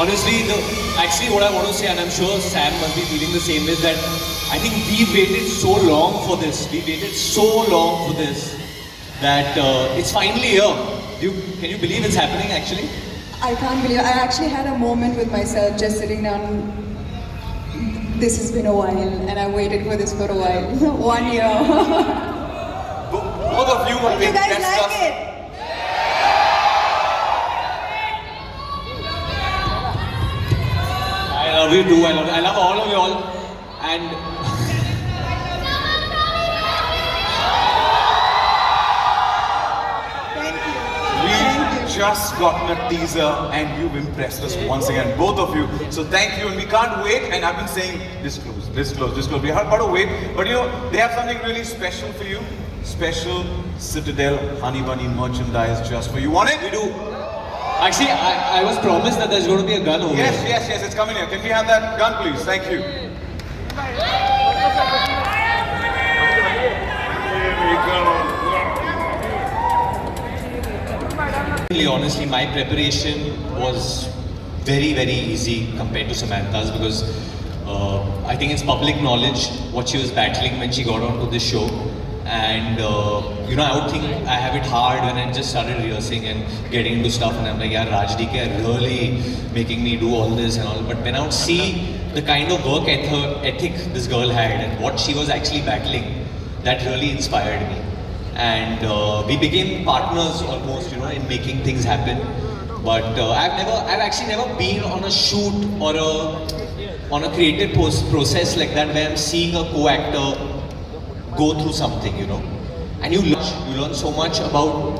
honestly, actually what I want to say, and I'm sure Sam must be feeling the same, is that I think we waited so long for this. We waited so long for this that it's finally here. Can you believe it's happening actually? I can't believe I actually had a moment with myself just sitting down. This has been a while and I waited for this for a while. 1 year. Both of you have You been guys guest like stars. it? I love you too. I love all of you all. And Thank you. We've Thank you. just gotten a teaser and you've impressed us once again, both of you. So thank you, and we can't wait. And I've been saying disclose. We have got to wait. But you know, they have something really special for you. Special Citadel Honey Bunny merchandise just for you. Want it? we do. Actually, I was promised that there's going to be a gun over Yes, here. yes, it's coming here. Can we have that gun, please? Thank you. Here we go. Honestly, my preparation was very, very easy compared to Samantha's because I think it's public knowledge what she was battling when she got onto this show. And you know, I would think I have it hard when I just started rehearsing and getting into stuff, and I'm like, yeah, Raj DK are really making me do all this and all. But when I would see the kind of work ethic this girl had and what she was actually battling, that really inspired me. And we became partners almost, you know, in making things happen. But I've actually never been on a shoot or on a creative process like that where I'm seeing a co-actor go through something, you know. And you learn so much about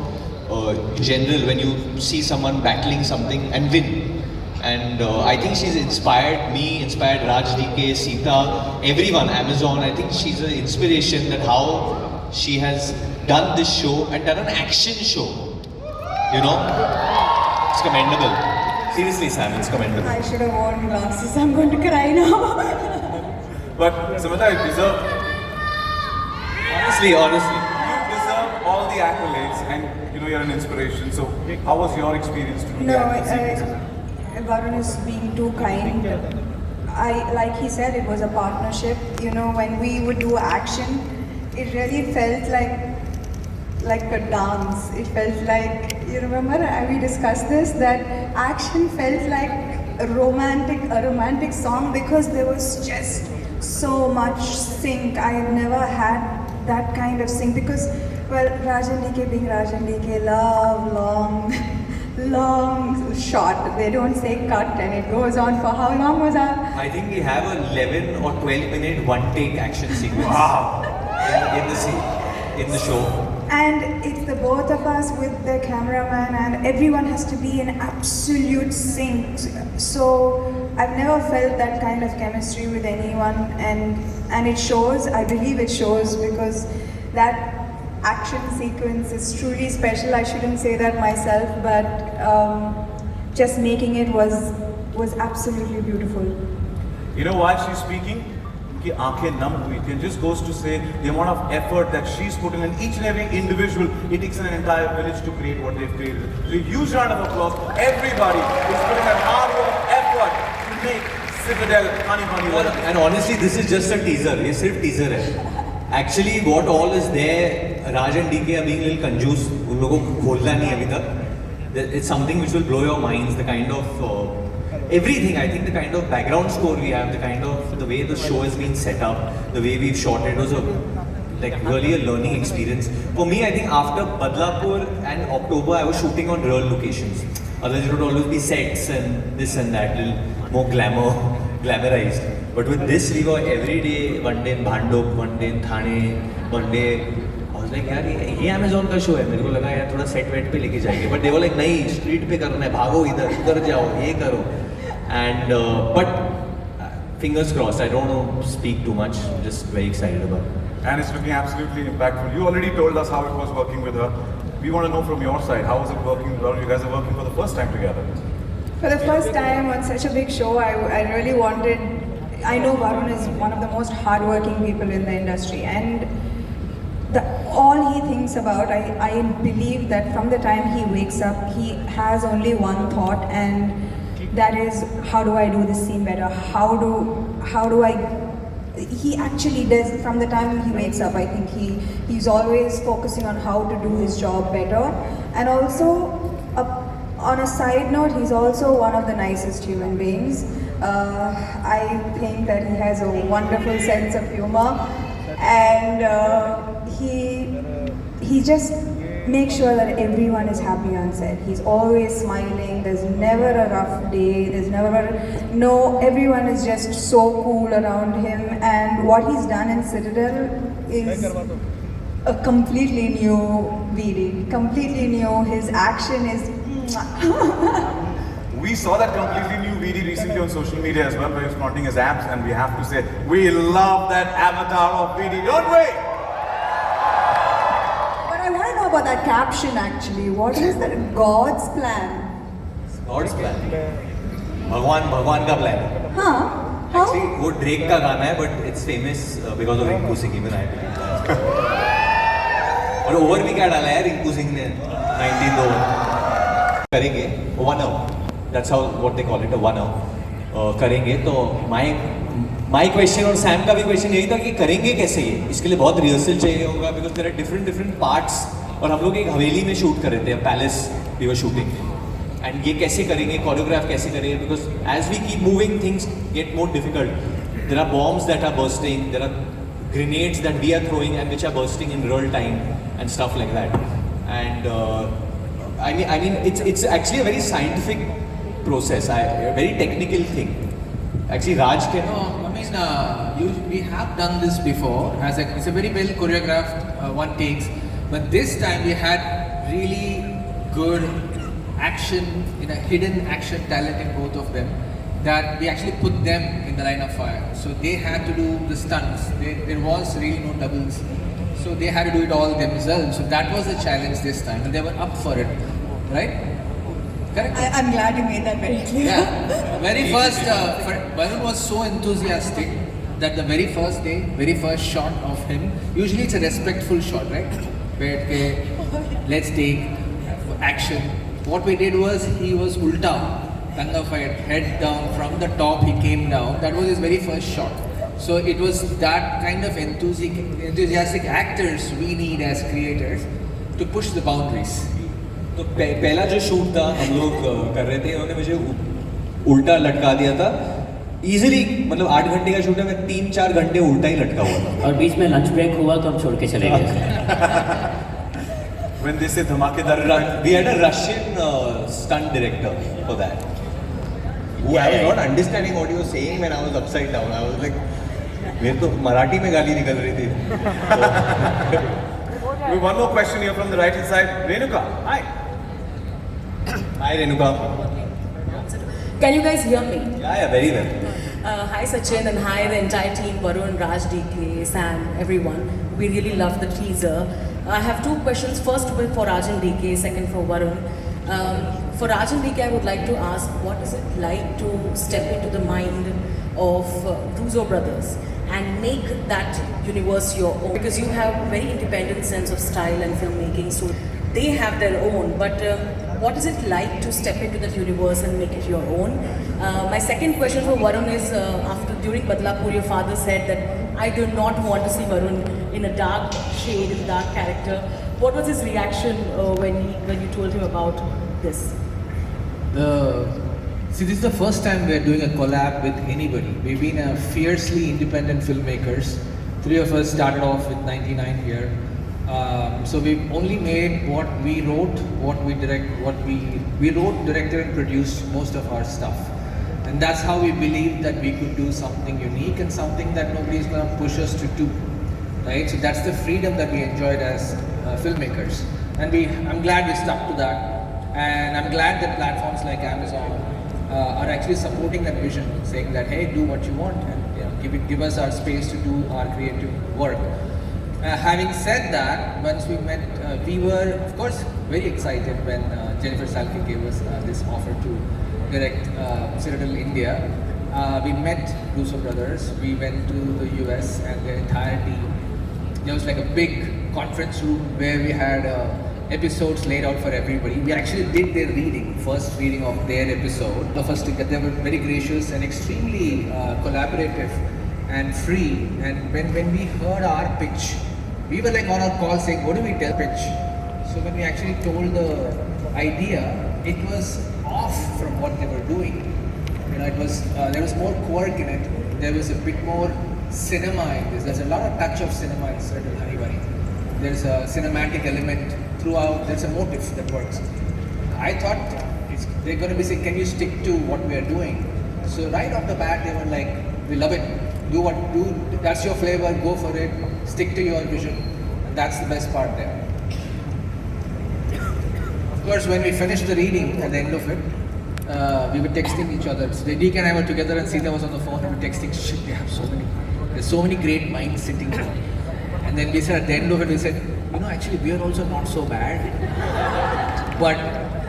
in general when you see someone battling something and win. And I think she's inspired me, inspired Raj DK, Sita, everyone, Amazon. I think she's an inspiration that how she has done this show and done an action show. You know? It's commendable. Seriously, Sam, it's commendable. I should have worn glasses. I'm going to cry now. But Samantha, you deserve Honestly. You deserve all the accolades, and you know you're an inspiration. So, how was your experience to do No, the acting sequences? Varun is being too kind. Like he said, it was a partnership. You know, when we would do action, it really felt like a dance. It felt like, you remember we discussed this, that action felt like a romantic song because there was just so much sync. I have never had that kind of sync because, well, Rajan DK being Rajan DK, love long shot. They don't say cut and it goes on for how long was that? I think we have a 11 or 12 minute one take action sequence. Wow. in the scene, in the show. And it's the both of us with the cameraman, and everyone has to be in absolute sync. So I've never felt that kind of chemistry with anyone, and it shows. I believe it shows because that action sequence is truly special. I shouldn't say that myself, but just making it was absolutely beautiful. You know why she's speaking? कि आंखें नम हुई थी. It just goes to say the amount of effort that she's put in each and every individual. It takes an entire village to create what they've created. So a huge round of applause. Everybody is putting in hard work, effort to make Citadel Honey Bunny. And honestly, this is just a teaser. ये सिर्फ teaser है. Actually, what all is there, Raj and DK are being a little कंजूस. उन लोगों को खोलना नहीं अभी तक. It's something which will blow your minds. The kind of everything. I think the kind of background score we have, the way the show has been set up, the way we've shot it was really a learning experience. For me, I think after Badlapur and October, I was shooting on real locations. Otherwise, it would always be sets and this and that, little more glamorized. But with this, we were every day, one day in Bhandop, one day in Thane, one day. I was like, यार ये Amazon का show है, मेरे को लगा यार थोड़ा set wait पे लेके जाएंगे. But they were like, नहीं, स्ट्रीट पे करना है, भागो इधर जाओ, ये करो. And but fingers crossed. I don't know speak too much. I'm just very excited about it. And it's looking absolutely impactful. You already told us how it was working with her. We want to know from your side, how was it working with her? You guys are working for the first time together. For the first time on such a big show, I really wanted. I know Varun is one of the most hardworking people in the industry, and all he thinks about, I believe that from the time he wakes up, he has only one thought, and that is, how do I do this scene better? How do I? He actually does from the time he wakes up. I think he's always focusing on how to do his job better, and also. On a side note, he's also one of the nicest human beings. I think that he has a wonderful sense of humor, and he just makes sure that everyone is happy on set. He's always smiling. There's never a rough day. Everyone is just so cool around him. And what he's done in Citadel is a completely new VD. Completely new. His action is. We saw that completely new VD recently on social media as well, where he's flaunting his abs, and we have to say, we love that avatar of VD, don't we? But I want to know about that caption actually. What is that? God's plan? God's plan. भगवान का plan है. Huh? How? Actually, वो Drake का गाना है, but it's famous because of Rinku Singh. Even I believe that. और over भी क्या डाला है रिंकू सिंह ने 19th over. करेंगे 1 hour. That's how what they call it, a 1 hour. करेंगे तो my question और सैम का भी क्वेश्चन यही था कि करेंगे कैसे ये. इसके लिए बहुत रिहर्सल चाहिए होगा because there are different parts. और हम लोग एक हवेली में शूट कर रहे थे, palace we were shooting. And ये कैसे करेंगे, choreograph कैसे करेंगे, because as we keep moving things get more difficult. There are bombs that are bursting, there are grenades that we are throwing and which are bursting in real time and stuff like that. And I mean it's actually a very scientific process, a very technical thing. Actually Raj can... No, I mean, we have done this before. It's a very well choreographed one takes, but this time we had really good action, hidden action talent in both of them, that we actually put them in the line of fire. So they had to do the stunts. There was really no doubles. So they had to do it all themselves. So that was the challenge this time, and they were up for it, right? Correct? I'm glad you made that very clear. Yeah. Very first, Varun was so enthusiastic that the very first day, very first shot of him, usually it's a respectful shot, right? Where, okay, let's take action. What we did was, he was ulta, Ganga fight, head down, from the top he came down. That was his very first shot. So it was that kind of enthusiastic actors we need as creators to push the boundaries. तो पहला जो shoot था हम लोग कर रहे थे, उन्होंने मुझे उल्टा लटका दिया था इजीली. मतलब 8 घंटे का शूट है, मैं 3-4 घंटे उल्टा ही लटका हुआ था. और बीच में लंच ब्रेक हुआ तो हम छोड़ के चले गए. When they say धमाकेदार, we had a Russian stunt director for that. Who I was not understanding what he was saying when I was upside down. I was like, मेरे तो मराठी में गाली निकल रही थी. We have one more question here from the right hand side. Renuka, hi. Hi Renuka. Can you guys hear me? Yeah, very well. Hi Sachin and hi the entire team, Varun, Raj, DK, Sam, everyone. We really love the teaser. I have 2 questions. First for Raj and DK, second for Varun. For Raj and DK, I would like to ask, what is it like to step into the mind of Russo brothers and make that universe your own? Because you have a very independent sense of style and filmmaking, so they have their own. But what is it like to step into that universe and make it your own? My second question for Varun is, during Badlapur, your father said that I do not want to see Varun in a dark shade, in a dark character. What was his reaction when you told him about this? See, this is the first time we're doing a collab with anybody. We've been fiercely independent filmmakers. 3 of us started off with 99 here. So we've only made what we wrote, what we direct, we wrote, directed and produced most of our stuff. And that's how we believed that we could do something unique and something that nobody's going to push us to do. Right? So that's the freedom that we enjoyed as filmmakers. And I'm glad we stuck to that. And I'm glad that platforms like Amazon are actually supporting that vision, saying that, hey, do what you want and give us our space to do our creative work. Having said that, once we met, we were, of course, very excited when Jennifer Salke gave us this offer to direct Citadel India. We met Russo brothers, we went to the US and their entire team. There was like a big conference room where we had episodes laid out for everybody. We actually did their reading, first reading of their episode. The first, they were very gracious and extremely collaborative and free. And when we heard our pitch, we were like on our call saying, what do we tell pitch? So when we actually told the idea, it was off from what they were doing. You know, it was there was more quirk in it. There was a bit more cinema in this. There's a lot of touch of cinema in Certain Honey Bunny. There's a cinematic element throughout. There's a motive that works. I thought they're going to be saying, can you stick to what we are doing? So right off the bat, they were like, we love it. Do that's your flavor. Go for it. Stick to your vision. And that's the best part there. Of course, when we finished the reading at the end of it, we were texting each other. So DK and I were together, and Sita was on the phone. And we were texting. Shit, they have there's so many great minds sitting here. And then we said at the end of it, we said, you know, actually we are also not so bad, but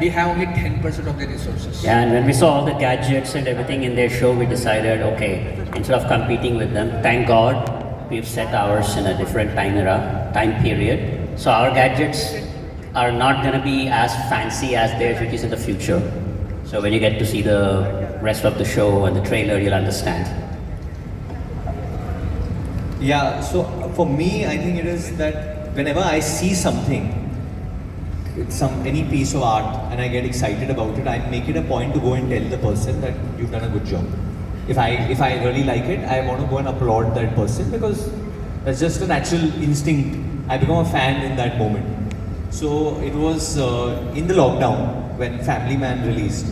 we have only 10% of the resources. Yeah, and when we saw all the gadgets and everything in their show, we decided, okay, instead of competing with them, thank God we've set ours in a different time period. So our gadgets are not going to be as fancy as theirs, which is in the future. So when you get to see the rest of the show and the trailer, you'll understand. Yeah, so for me, I think it is that whenever I see something, any piece of art, and I get excited about it, I make it a point to go and tell the person that you've done a good job. If I really like it, I want to go and applaud that person because that's just a natural instinct. I become a fan in that moment. So it was in the lockdown when Family Man released,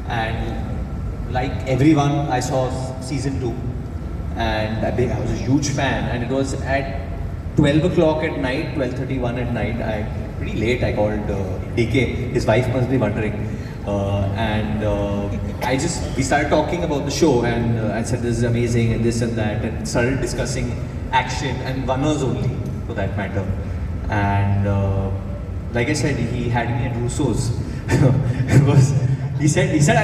and like everyone, I saw season 2. And I was a huge fan, and it was at 12 o'clock at night, 12:31 at night. Pretty late. I called DK. His wife must be wondering, we started talking about the show, and I said this is amazing and this and that, and started discussing action and runners only, for that matter. And like I said, he had me at Russo's because he said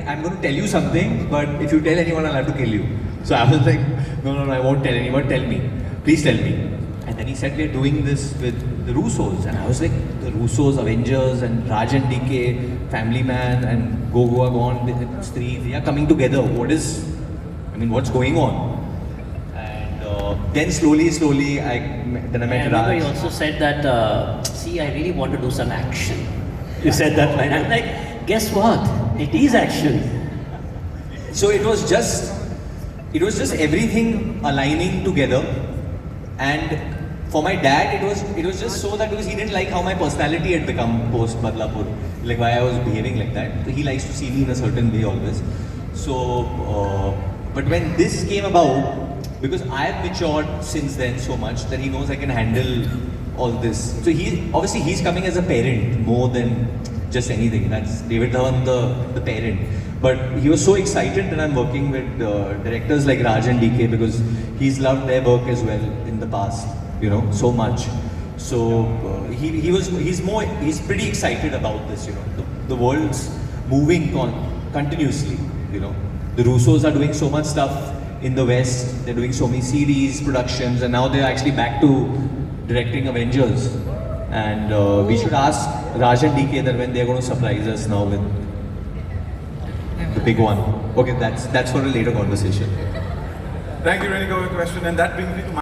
I'm going to tell you something, but if you tell anyone, I'll have to kill you. So I was like, no, I won't tell anyone, tell me. Please tell me. And then he said, we're doing this with the Russos. And I was like, the Russos, Avengers, and Raj and DK, Family Man, and Go Goa Gone, Stree, they are coming together. What's going on? And then slowly, I met I remember Raj. you also said that, see, I really want to do some action. You said that line. I'm like, guess what? It is action. So it was just everything aligning together. And for my dad, it was just so that because he didn't like how my personality had become post Badlapur, like why I was behaving like that. He likes to see me in a certain way always. So, but when this came about, because I have matured since then so much that he knows I can handle all this. So he's coming as a parent more than just anything. That's David Dhawan, the parent. But he was so excited that I'm working with directors like Raj and DK because he's loved their work as well in the past, so much. So he's pretty excited about this, The world's moving continuously, The Russos are doing so much stuff in the West. They're doing so many series, productions, and now they're actually back to directing Avengers. And we should ask Raj and DK that when they're going to surprise us now with the big one. Okay, that's for a later conversation. Thank you, Renika, for your question. And that brings me to my